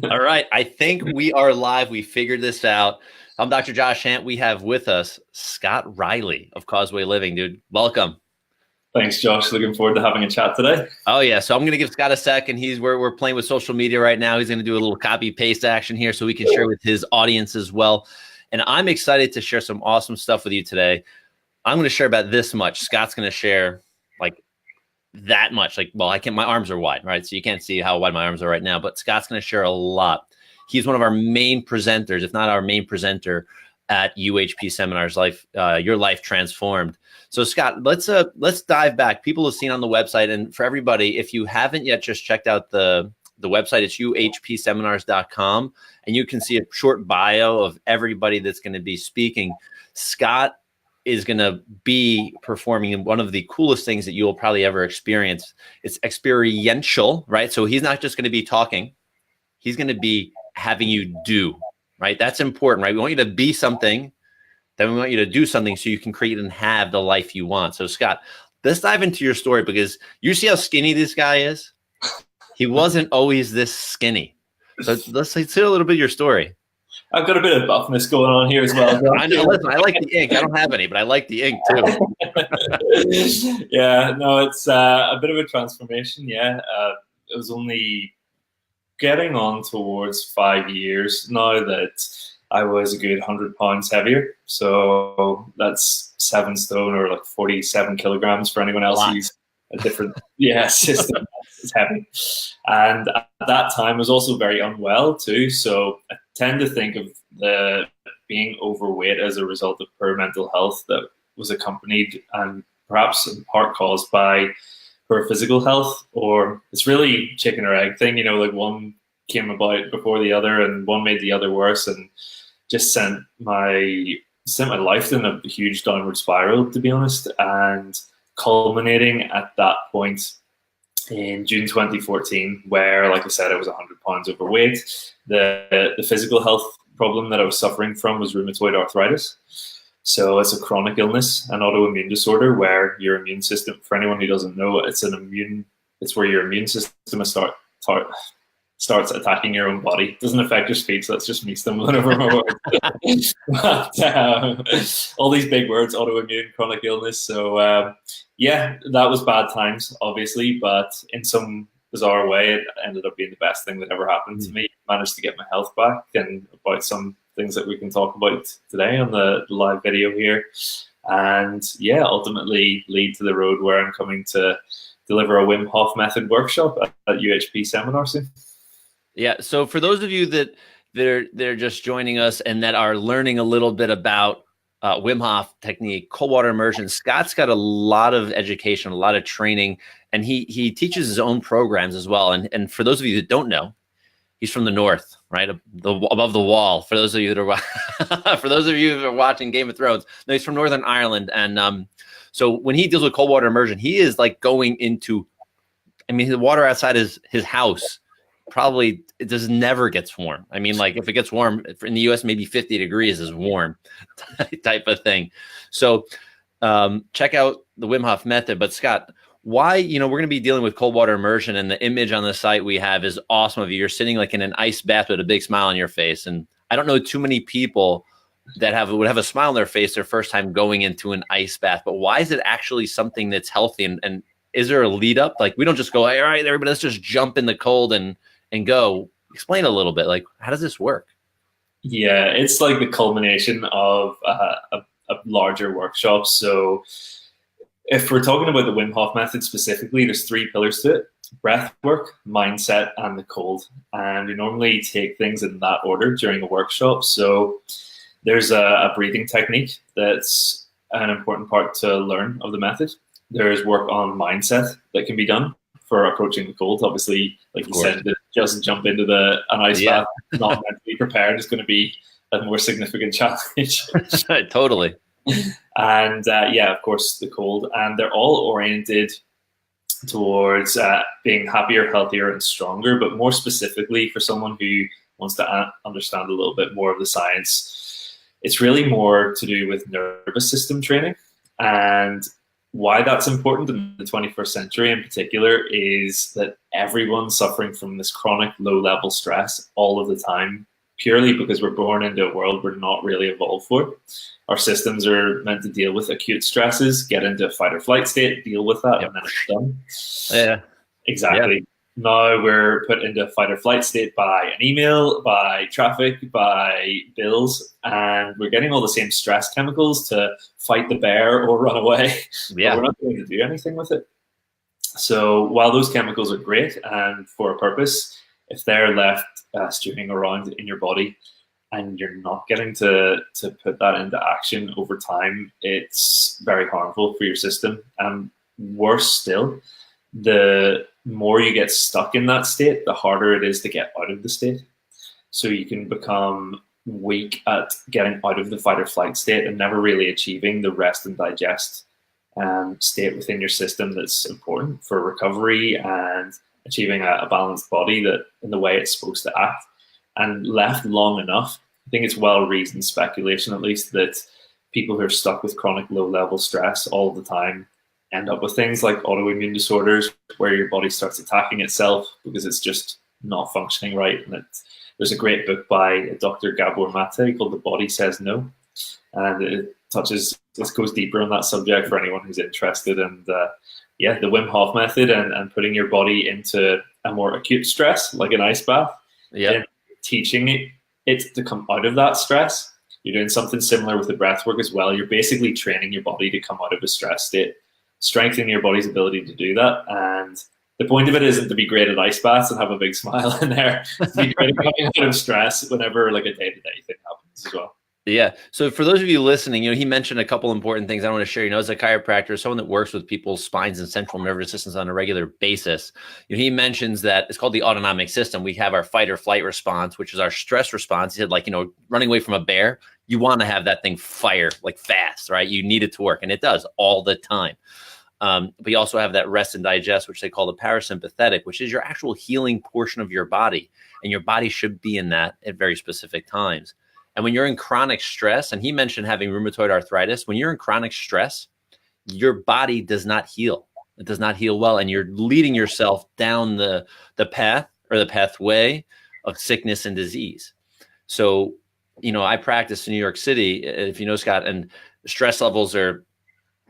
All right. I think we are live. We figured this out. I'm Dr. Josh Handt. We have with us Scott Riley of Causeway Living, dude. Welcome. Thanks, Josh. Looking forward to having a chat today. Oh yeah. So I'm going to give Scott a second. We're playing with social media right now. He's going to do a little copy paste action here so we can share with his audience as well. And I'm excited to share some awesome stuff with you today. I'm going to share about this much. Scott's going to share like that much. Like, well, my arms are wide, right? So you can't see how wide my arms are right now, but Scott's going to share a lot. He's one of our main presenters, if not our main presenter at UHP seminars, Your Life Transformed. So Scott, let's dive back. People have seen on the website, and for everybody, if you haven't yet just checked out the website, it's uhpseminars.com, and you can see a short bio of everybody that's going to be speaking. Scott is going to be performing in one of the coolest things that you'll probably ever experience. It's experiential, right? So he's not just going to be talking. He's going to be having you do, right? That's important, right? We want you to be something, then we want you to do something so you can create and have the life you want. So Scott, let's dive into your story, because you see how skinny this guy is? He wasn't always this skinny. So let's hear a little bit of your story. I've got a bit of buffness going on here as well. I know. Listen, I like the ink. I don't have any, but I like the ink too. Yeah, no, it's a bit of a transformation. Yeah, it was only getting on towards 5 years now that I was a good 100 pounds heavier. So that's 7 stone, or like 47 kilograms for anyone else who's a different system. It's heavy. And at that time I was also very unwell too. So I tend to think of the being overweight as a result of poor mental health that was accompanied and perhaps in part caused by poor physical health. Or it's really chicken or egg thing, like one came about before the other and one made the other worse, and just sent my life in a huge downward spiral, to be honest. And culminating at that point in June 2014, where, like I said, I was 100 pounds overweight. The physical health problem that I was suffering from was rheumatoid arthritis. So it's a chronic illness, an autoimmune disorder where your immune system, for anyone who doesn't know, it's where your immune system starts attacking your own body. It doesn't affect your speech. That's just me stumbling over my words. But all these big words: autoimmune, chronic illness. So that was bad times, obviously, but in some bizarre way, it ended up being the best thing that ever happened to me. Managed to get my health back, and about some things that we can talk about today on the live video here. And ultimately lead to the road where I'm coming to deliver a Wim Hof method workshop at UHP seminar soon. Yeah. So for those of you that they're just joining us and that are learning a little bit about Wim Hof technique, cold water immersion, Scott's got a lot of education, a lot of training, and he teaches his own programs as well. And for those of you that don't know, he's from the north, right? Above the wall. For those of you that are watching Game of Thrones, no, he's from Northern Ireland. And so when he deals with cold water immersion, he is like going into, the water outside his house probably it just never gets warm. Like if it gets warm in the US, maybe 50 degrees is warm type of thing. So check out the Wim Hof method. But Scott, why, we're going to be dealing with cold water immersion, and the image on the site we have is awesome of you. You're sitting like in an ice bath with a big smile on your face. And I don't know too many people that would have a smile on their face their first time going into an ice bath. But why is it actually something that's healthy? And is there a lead up? Like, we don't just go, hey, all right, everybody, let's just jump in the cold and go. Explain a little bit, like, how does this work? Yeah, it's like the culmination of a larger workshop. So if we're talking about the Wim Hof method specifically, there's 3 pillars to it: breath work, mindset, and the cold. And we normally take things in that order during a workshop. So there's a breathing technique that's an important part to learn of the method. There's work on mindset that can be done for approaching the cold. Obviously, like you said, just jump into an ice bath not mentally prepared is going to be a more significant challenge. Totally. And of course, the cold. And they're all oriented towards being happier, healthier, and stronger. But more specifically, for someone who wants to understand a little bit more of the science, it's really more to do with nervous system training. And why that's important in the 21st century in particular is that everyone's suffering from this chronic low-level stress all of the time, purely because we're born into a world we're not really evolved for. Our systems are meant to deal with acute stresses, get into a fight or flight state, deal with that, Yep. and then it's done. Yeah. Exactly. Yeah. Now we're put into a fight or flight state by an email, by traffic, by bills, and we're getting all the same stress chemicals to fight the bear or run away. Yeah. But we're not going to do anything with it. So while those chemicals are great and for a purpose, if they're left stewing around in your body and you're not getting to put that into action over time, it's very harmful for your system. And worse still, the more you get stuck in that state, the harder it is to get out of the state. So you can become weak at getting out of the fight or flight state and never really achieving the rest and digest state within your system that's important for recovery and achieving a balanced body that in the way it's supposed to act. And left long enough, I think it's well-reasoned speculation at least, that people who are stuck with chronic low-level stress all the time end up with things like autoimmune disorders where your body starts attacking itself because it's just not functioning right. And there's a great book by Dr. Gabor Mate called The Body Says No. And it goes deeper on that subject for anyone who's interested. And the Wim Hof method and putting your body into a more acute stress, like an ice bath, and teaching it to come out of that stress. You're doing something similar with the breath work as well. You're basically training your body to come out of a stress state, strengthening your body's ability to do that. And the point of it isn't to be great at ice baths and have a big smile in there. It's to be great at coming out of stress whenever like a day-to-day thing happens as well. Yeah. So for those of you listening, he mentioned a couple important things I want to share. As a chiropractor, someone that works with people's spines and central nervous systems on a regular basis, he mentions that it's called the autonomic system. We have our fight or flight response, which is our stress response. He said, running away from a bear, you want to have that thing fire like fast, right? You need it to work, and it does all the time. But you also have that rest and digest, which they call the parasympathetic, which is your actual healing portion of your body, and your body should be in that at very specific times. And when you're in chronic stress, and he mentioned having rheumatoid arthritis, when you're in chronic stress, your body does not heal. It does not heal well. And you're leading yourself down the path or the pathway of sickness and disease. So, I practice in New York City, if you know, Scott, and stress levels are,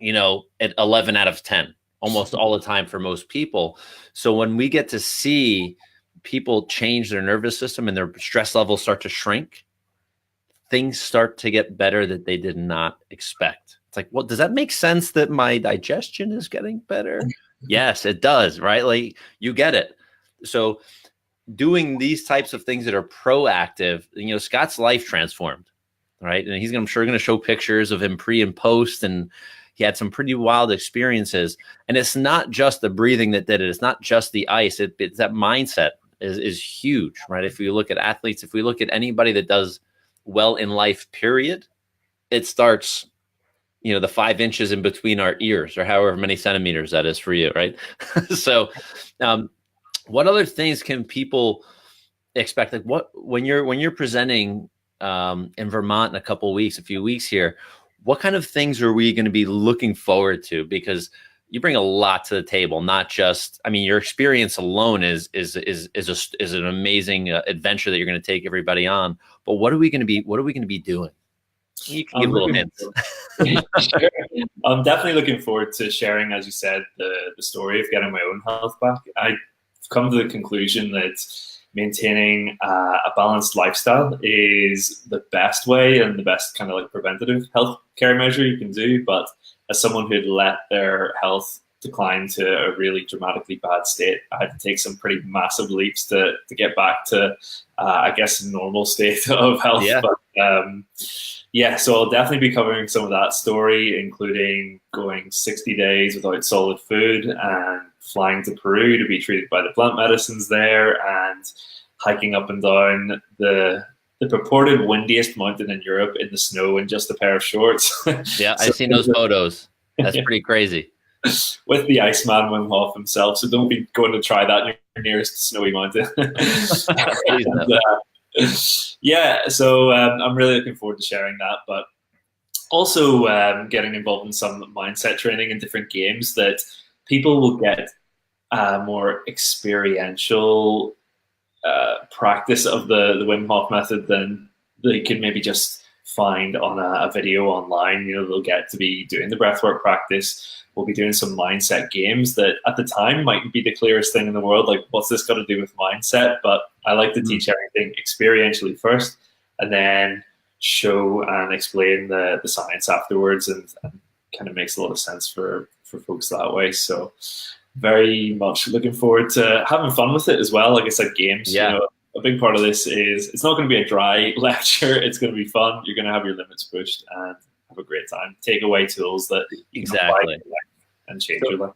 at 11 out of 10, almost all the time for most people. So when we get to see people change their nervous system and their stress levels start to shrink, things start to get better that they did not expect. It's like, well, does that make sense that my digestion is getting better? Yes, it does, right? Like, you get it. So doing these types of things that are proactive, Scott's life transformed, right? And I'm sure going to show pictures of him pre and post, and he had some pretty wild experiences. And it's not just the breathing that did it. It's not just the ice. It's that mindset is huge, right? If we look at athletes, if we look at anybody that does well in life, period, it starts, the 5 inches in between our ears, or however many centimeters that is for you, right? So what other things can people expect? Like when you're presenting in Vermont in a few weeks here, what kind of things are we going to be looking forward to? Because you bring a lot to the table, not just, your experience alone is an amazing adventure that you're going to take everybody on. But what are we going to be doing? You can give little hints. Sure. I'm definitely looking forward to sharing, as you said, the story of getting my own health back. I've come to the conclusion that maintaining a balanced lifestyle is the best way and the best kind of like preventative health care measure you can do. But as someone who'd let their health decline to a really dramatically bad state, I had to take some pretty massive leaps to get back to, I guess, a normal state of health. Yeah. But, so I'll definitely be covering some of that story, including going 60 days without solid food and flying to Peru to be treated by the plant medicines there, and hiking up and down the purported windiest mountain in Europe in the snow in just a pair of shorts. Yeah, I've seen those photos. That's pretty crazy. With the Iceman Wim Hof himself, so don't be going to try that in your nearest snowy mountain. So I'm really looking forward to sharing that. But Also, getting involved in some mindset training in different games that people will get more experiential practice of the Wim Hof method than they could maybe just find on a video online. You know, they'll get to be doing the breathwork practice. We'll be doing some mindset games that at the time might be the clearest thing in the world. Like, what's this got to do with mindset? But I like to teach everything experientially first, and then show and explain the science afterwards, and kind of makes a lot of sense for folks that way. So very much looking forward to having fun with it as well. Like I said, games, Yeah. you know, a big part of this is it's not going to be a dry lecture. It's going to be fun. You're going to have your limits pushed and have a great time. Take away tools that you can apply to your life and change your life.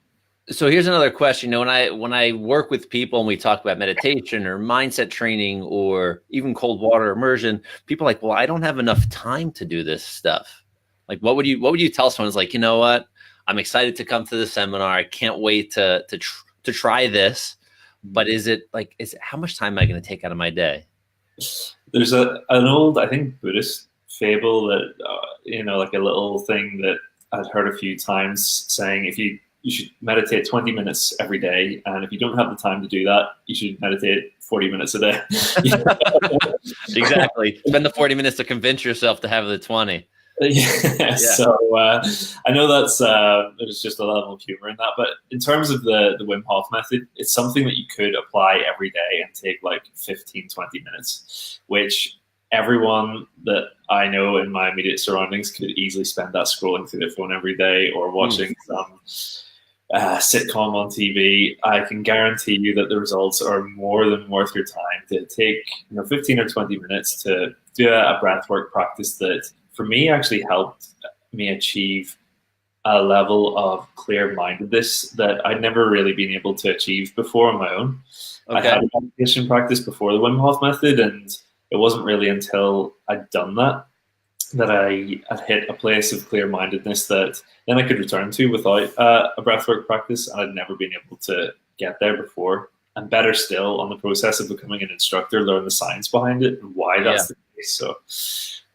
So here's another question. You know, when I work with people and we talk about meditation or mindset training or even cold water immersion, people are like, well, I don't have enough time to do this stuff. Like, what would you tell someone who's like, you know what? I'm excited to come to the seminar. I can't wait to try this. But how much time am I going to take out of my day? There's an old, I think, Buddhist fable that, you know, like a little thing that I'd heard a few times saying, if you should meditate 20 minutes every day. And if you don't have the time to do that, you should meditate 40 minutes a day. Exactly. Spend the 40 minutes to convince yourself to have the 20. Yeah. So I know there's just a level of humor in that, but in terms of the Wim Hof method, it's something that you could apply every day and take like 15, 20 minutes, which everyone that I know in my immediate surroundings could easily spend that scrolling through their phone every day or watching some sitcom on TV. I can guarantee you that the results are more than worth your time to take 15 or 20 minutes to do a breathwork practice that for me actually helped me achieve a level of clear-mindedness that I'd never really been able to achieve before on my own. Okay. I had a meditation practice before the Wim Hof method, and it wasn't really until I'd done that I had hit a place of clear-mindedness that then I could return to without a breathwork practice, and I'd never been able to get there before. And better still, on the process of becoming an instructor, learn the science behind it and why that's the case. So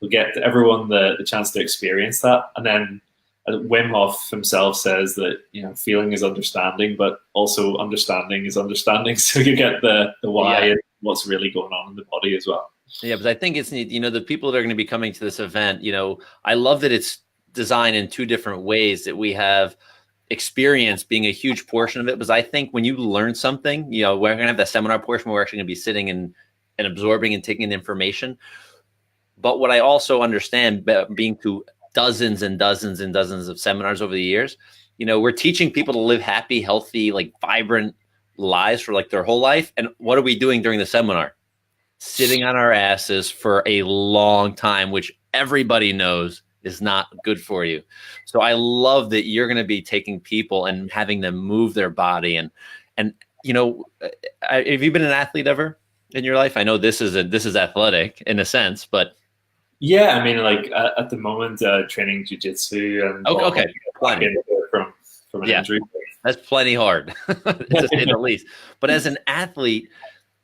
we'll get everyone the chance to experience that. And then Wim Hof himself says that, feeling is understanding, but also understanding is understanding. So you get the why and what's really going on in the body as well. Yeah, but I think it's neat. The people that are going to be coming to this event, I love that it's designed in two different ways, that we have experience being a huge portion of it. Because I think when you learn something, we're going to have that seminar portion where we're actually going to be sitting and absorbing and taking in information. But what I also understand, being to dozens and dozens and dozens of seminars over the years, we're teaching people to live happy, healthy, vibrant lives for their whole life. And what are we doing during the seminar? Sitting on our asses for a long time, which everybody knows is not good for you. So I love that you're going to be taking people and having them move their body. And have you been an athlete ever in your life? I know this is athletic in a sense, but yeah, I mean, at the moment, training jiu-jitsu and okay, from an injury. That's plenty hard to say the least. But as an athlete,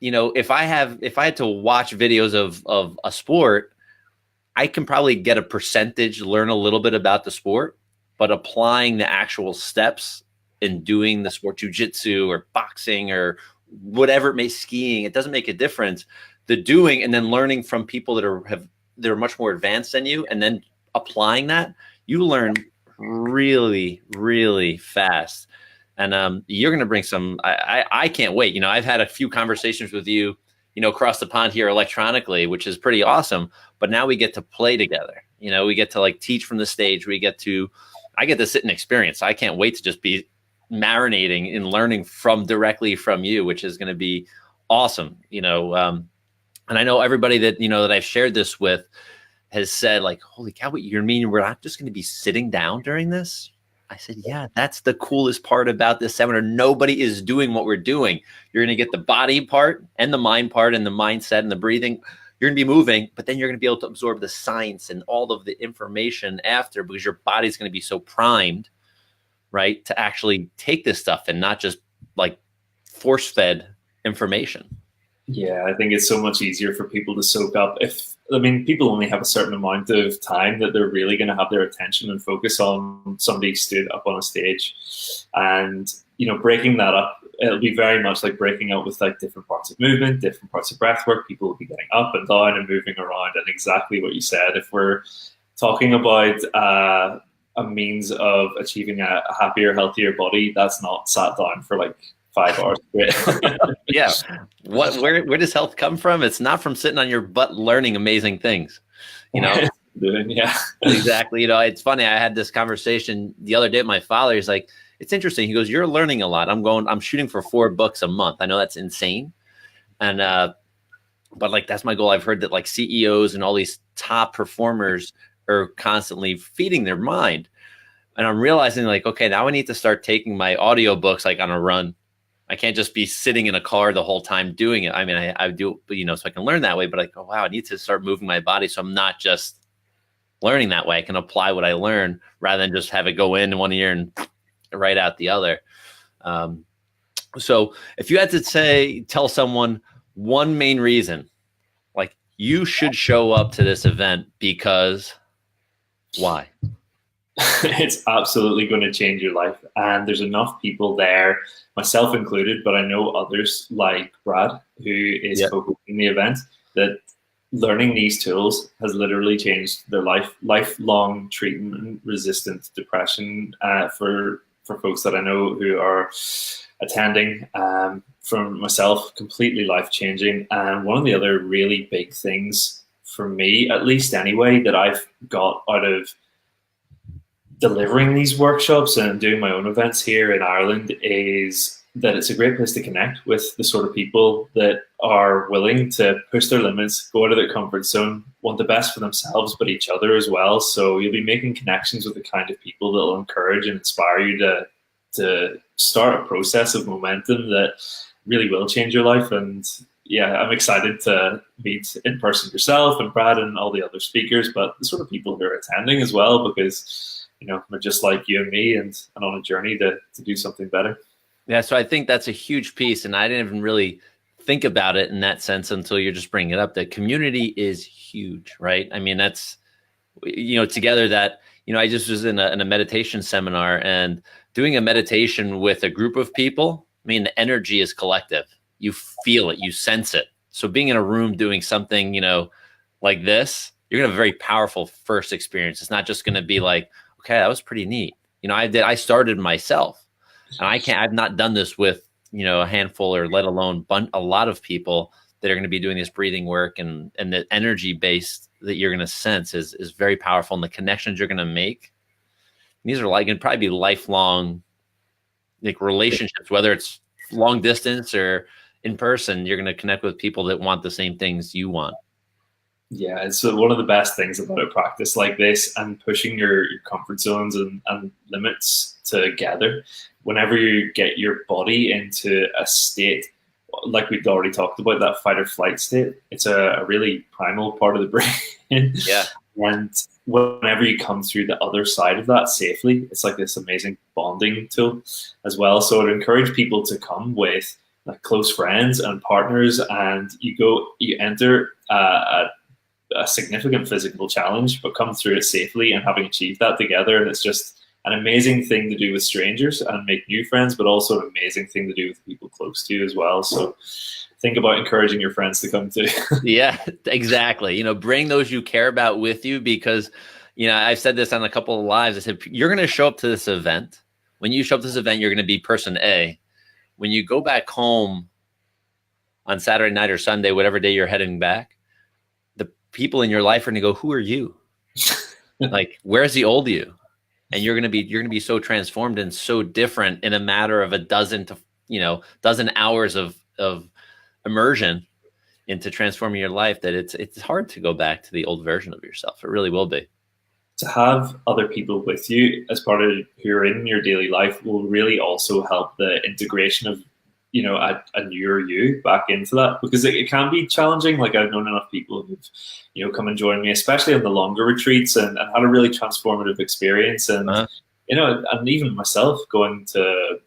if I had to watch videos of a sport, I can probably get a percentage, learn a little bit about the sport, but applying the actual steps in doing the sport, jiu-jitsu or boxing or whatever it may, skiing, it doesn't make a difference. The doing and then learning from people that are much more advanced than you, and then applying that, you learn really, really fast. And you're going to bring some, I can't wait. I've had a few conversations with you, across the pond here electronically, which is pretty awesome. But now we get to play together. We get to teach from the stage. I get to sit and experience. I can't wait to just be marinating and learning directly from you, which is going to be awesome. And I know everybody that, that I've shared this with has said holy cow, what you mean we're not just going to be sitting down during this? I said, yeah, that's the coolest part about this seminar. Nobody is doing what we're doing. You're going to get the body part and the mind part and the mindset and the breathing. You're going to be moving, but then you're going to be able to absorb the science and all of the information after, because your body's going to be so primed, right, to actually take this stuff and not just force-fed information. Yeah, I think it's so much easier for people to soak up if I mean, people only have a certain amount of time that they're really going to have their attention and focus on somebody stood up on a stage. And, you know, breaking that up, it'll be very much like breaking up with like different parts of movement, different parts of breath work. People will be getting up and down and moving around. And exactly what you said, if we're talking about a means of achieving a happier, healthier body, that's not sat down for like 5 hours. Yeah. Where does health come from? It's not from sitting on your butt learning amazing things, you know? Yeah. Exactly. You know, it's funny. I had this conversation the other day with my father. He's like, it's interesting. He goes, you're learning a lot. I'm shooting for 4 books a month. I know that's insane. And, but like, that's my goal. I've heard that like CEOs and all these top performers are constantly feeding their mind. And I'm realizing like, okay, now I need to start taking my audiobooks like on a run. I can't just be sitting in a car the whole time doing it. I mean, I do, you know, so I can learn that way, but I go, wow, I need to start moving my body. So I'm not just learning that way. I can apply what I learn rather than just have it go in one ear and right out the other. So if you had to tell someone one main reason, like you should show up to this event because why? It's absolutely going to change your life. And there's enough people there, myself included, but I know others like Brad, who is co-hosting the event, that learning these tools has literally changed their lifelong treatment-resistant depression for folks that I know who are attending. From myself, completely life-changing. And one of the other really big things for me, at least anyway, that I've got out of delivering these workshops and doing my own events here in Ireland is that it's a great place to connect with the sort of people that are willing to push their limits, go out of their comfort zone, want the best for themselves, but each other as well. So you'll be making connections with the kind of people that will encourage and inspire you to start a process of momentum that really will change your life. And yeah, I'm excited to meet in person yourself and Brad and all the other speakers, but the sort of people who are attending as well, because you know, we're just like you and me and on a journey to do something better. Yeah, so I think that's a huge piece. And I didn't even really think about it in that sense until you're just bringing it up. The community is huge, right? I mean, that's, you know, together that, you know, I just was in a meditation seminar and doing a meditation with a group of people. I mean, the energy is collective. You feel it, you sense it. So being in a room doing something, you know, like this, you're going to have a very powerful first experience. It's not just going to be like, okay, that was pretty neat. You know, I started myself, and I've not done this with, you know, a handful or let alone a lot of people that are going to be doing this breathing work, and the energy base that you're going to sense is very powerful. And the connections you're going to make, these are like, can probably be lifelong like relationships, whether it's long distance or in person. You're going to connect with people that want the same things you want. Yeah, it's one of the best things about a practice like this and pushing your comfort zones and limits together. Whenever you get your body into a state, like we've already talked about, that fight or flight state, it's a really primal part of the brain. Yeah. And whenever you come through the other side of that safely, it's like this amazing bonding tool as well. So I'd encourage people to come with like close friends and partners, and you enter a significant physical challenge, but come through it safely and having achieved that together. And it's just an amazing thing to do with strangers and make new friends, but also an amazing thing to do with people close to you as well. So think about encouraging your friends to come too. Yeah, exactly. You know, bring those you care about with you, because, you know, I've said this on a couple of lives. I said, you're going to show up to this event. When you show up to this event, you're going to be person A. When you go back home on Saturday night or Sunday, whatever day you're heading back, the people in your life are going to go, who are you? Like, where's the old you? And you're going to be so transformed and so different in a matter of a dozen hours of immersion into transforming your life, that it's hard to go back to the old version of yourself. It really will be. To have other people with you as part of who are in your daily life will really also help the integration of, you know, a newer you back into that, because it can be challenging. Like, I've known enough people who've, you know, come and join me, especially on the longer retreats, and had a really transformative experience. And you know, and even myself going to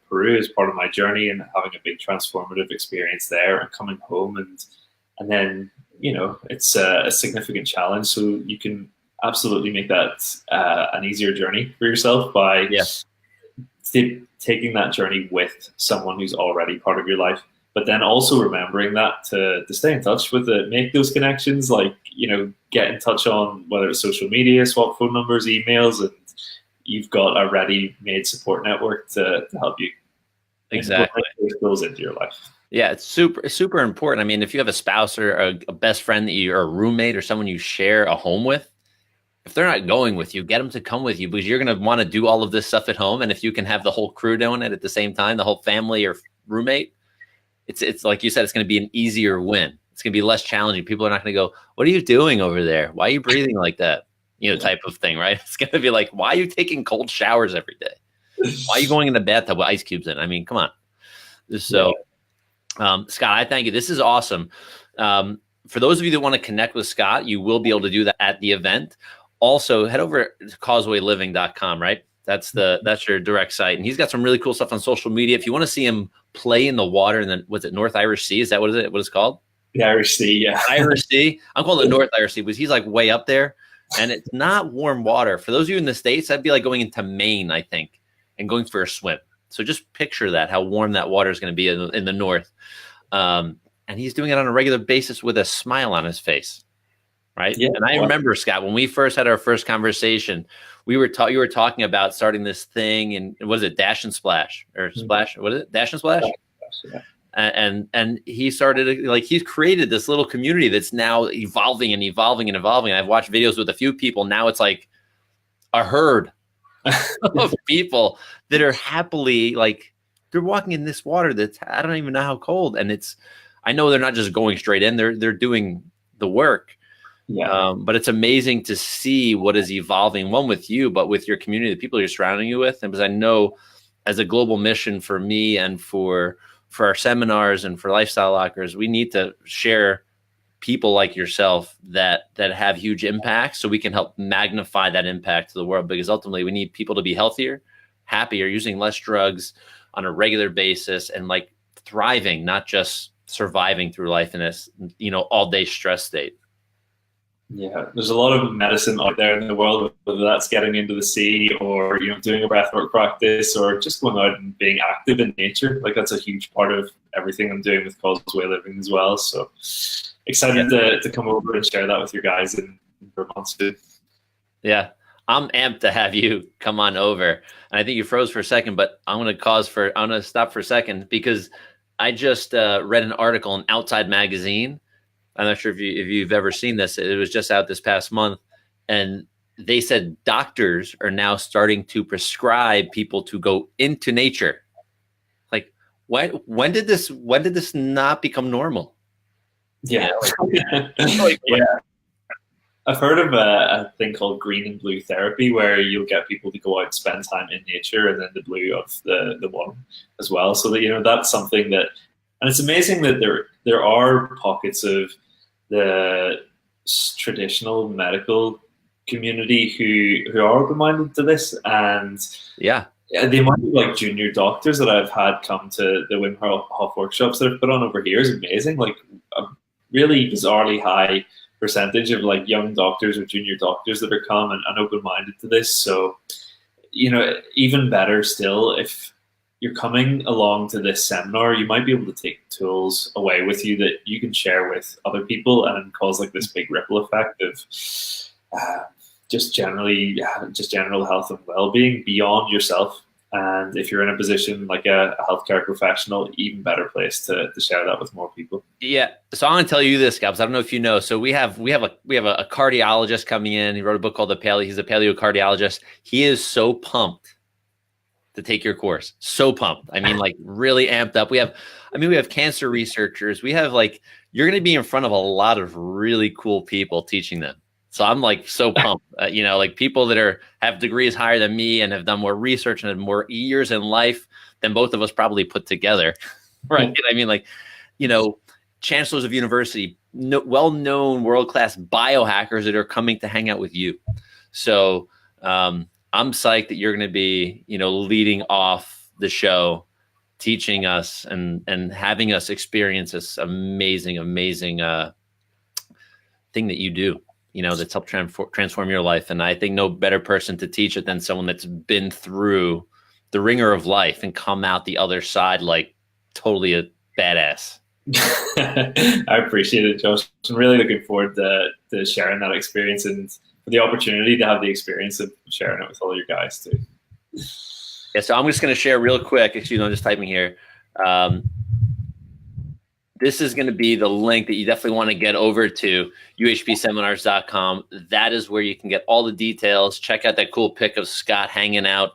Peru as part of my journey and having a big transformative experience there, and coming home and then it's a significant challenge. So you can absolutely make that an easier journey for yourself by taking that journey with someone who's already part of your life, but then also remembering that to stay in touch with it, make those connections, like, get in touch on whether it's social media, swap phone numbers, emails, and you've got a ready-made support network to help you exactly those into your life. Yeah, it's super important. I mean, if you have a spouse or a best friend that you, or a roommate or someone you share a home with, if they're not going with you, get them to come with you, because you're going to want to do all of this stuff at home. And if you can have the whole crew doing it at the same time, the whole family or roommate, it's like you said, it's going to be an easier win. It's going to be less challenging. People are not going to go, "What are you doing over there? Why are you breathing like that?" Type of thing, right? It's going to be like, "Why are you taking cold showers every day? Why are you going in the bathtub with ice cubes in?" I mean, come on. So, Scott, I thank you. This is awesome. For those of you that want to connect with Scott, you will be able to do that at the event. Also, head over to causewayliving.com, right? That's your direct site. And he's got some really cool stuff on social media. If you want to see him play in the water in the, what's it, North Irish Sea? Is that what it's called? The Irish Sea, yeah. Irish Sea. I'm calling it North Irish Sea because he's like way up there. And it's not warm water. For those of you in the States, that'd be like going into Maine, I think, and going for a swim. So just picture that, how warm that water is going to be in the north. And he's doing it on a regular basis with a smile on his face. Right. Yeah. And I remember, Scott, when we first had our first conversation, you were talking about starting this thing, and what is it, Dash and Splash or Splash? What is it? Dash and Splash? Yeah. And he started, like, he's created this little community that's now evolving and evolving and evolving. I've watched videos with a few people. Now it's like a herd of people that are happily, like, they're walking in this water that's, I don't even know how cold. And I know they're not just going straight in, they're doing the work. Yeah. But it's amazing to see what is evolving, one with you, but with your community, the people you're surrounding you with. And because I know, as a global mission for me and for our seminars and for Lifestyle Lockers, we need to share people like yourself that have huge impacts, so we can help magnify that impact to the world. Because ultimately, we need people to be healthier, happier, using less drugs on a regular basis, and like thriving, not just surviving through life in this, all day stress state. Yeah, there's a lot of medicine out there in the world, whether that's getting into the sea or doing a breathwork practice or just going out and being active in nature. Like, that's a huge part of everything I'm doing with Causeway Living as well. So excited to come over and share that with you guys in Vermont soon. Yeah, I'm amped to have you come on over. And I think you froze for a second, but I'm going to stop for a second, because I just read an article in Outside Magazine. I'm not sure if you've ever seen this. It was just out this past month, and they said doctors are now starting to prescribe people to go into nature. Like, when did this not become normal? Yeah. Yeah. I've heard of a thing called green and blue therapy, where you'll get people to go out and spend time in nature, and then the blue of the one as well. So that, that's something that, and it's amazing that there are pockets of the traditional medical community who are open-minded to this, and the amount of like junior doctors that I've had come to the Wim Hof workshops that I've put on over here is amazing. Like, a really bizarrely high percentage of like young doctors or junior doctors that are come and open-minded to this. So, even better still, if you're coming along to this seminar, you might be able to take tools away with you that you can share with other people and cause like this big ripple effect of just general health and well-being beyond yourself. And if you're in a position like a healthcare professional, even better place to share that with more people. Yeah. So I'm going to tell you this, Gabs. I don't know if you know. So we have a cardiologist coming in. He wrote a book called He's a paleocardiologist. He is so pumped to take your course. So pumped. I mean, like, really amped up. We have cancer researchers. We have, like, you're going to be in front of a lot of really cool people teaching them. So I'm like so pumped, like people that have degrees higher than me and have done more research and have more years in life than both of us probably put together. Right. I mean, like, chancellors of university, well-known world-class biohackers that are coming to hang out with you. So, I'm psyched that you're going to be, leading off the show, teaching us and having us experience this amazing thing that you do, that's helped transform your life. And I think no better person to teach it than someone that's been through the ringer of life and come out the other side like totally a badass. I appreciate it, Josh. I'm really looking forward to sharing that experience and for the opportunity to have the experience of sharing it with all your guys too. Yeah, so I'm just going to share real quick. Excuse me, I'm just typing here. This is going to be the link that you definitely want to get over to uhpseminars.com. That is where you can get all the details. Check out that cool pic of Scott hanging out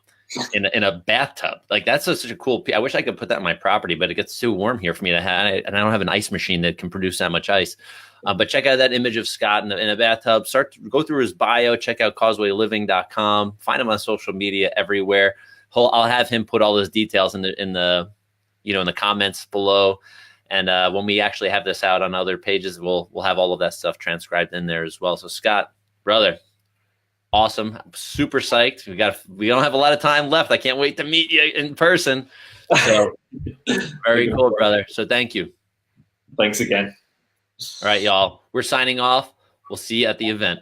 in a bathtub. Like that's such a cool. I wish I could put that on my property, but it gets too warm here for me to have, and I don't have an ice machine that can produce that much ice. But check out that image of Scott in a bathtub. Start to go through his bio. Check out causewayliving.com. Find him on social media everywhere. I'll have him put all his details in the comments below. And when we actually have this out on other pages, we'll have all of that stuff transcribed in there as well. So Scott, brother, awesome. I'm super psyched. We don't have a lot of time left. I can't wait to meet you in person. So very cool, brother. So thank you. Thanks again. All right, y'all. We're signing off. We'll see you at the event.